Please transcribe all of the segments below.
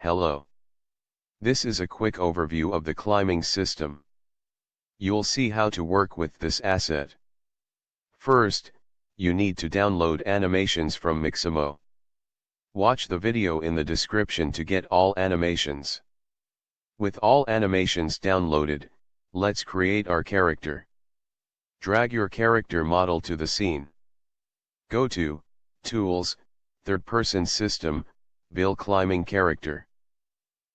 Hello. This is a quick overview of the climbing system. You'll see how to work with this asset. First, you need to download animations from Mixamo. Watch the video in the description to get all animations. With all animations downloaded, let's create our character. Drag your character model to the scene. Go to Tools, Third-Person System, Build Climbing Character.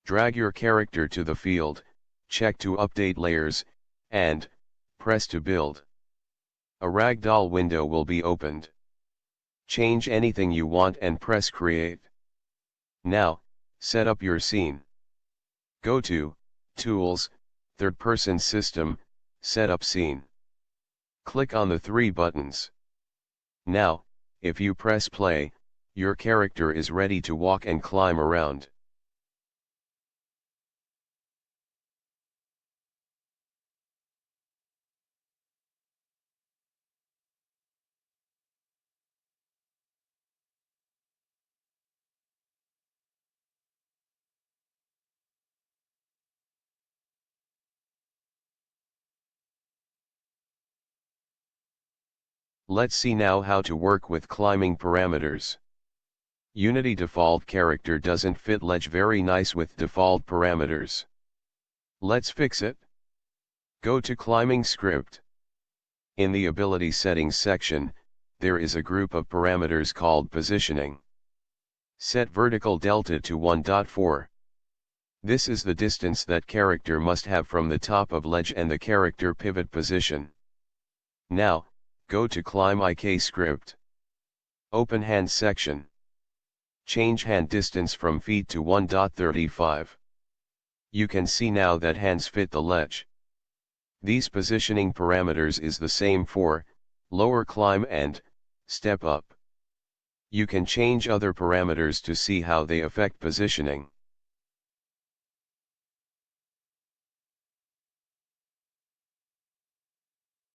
Drag your character to the field, check to update layers, and press to build. A ragdoll window will be opened. Change anything you want and press Create. Now, set up your scene. Go to Tools, Third-Person System, Set Up Scene. Click on the three buttons. Now, if you press play, your character is ready to walk and climb around. Let's see now how to work with climbing parameters. Unity default character doesn't fit ledge very nice with default parameters. Let's fix it. Go to climbing script. In the ability settings section, there is a group of parameters called positioning. Set vertical delta to 1.4. This is the distance that character must have from the top of ledge and the character pivot position. Now, go to climb IK script. Open hand section. Change hand distance from feet to 1.35. You can see now that hands fit the ledge. These positioning parameters is the same for lower climb and step up. You can change other parameters to see how they affect positioning.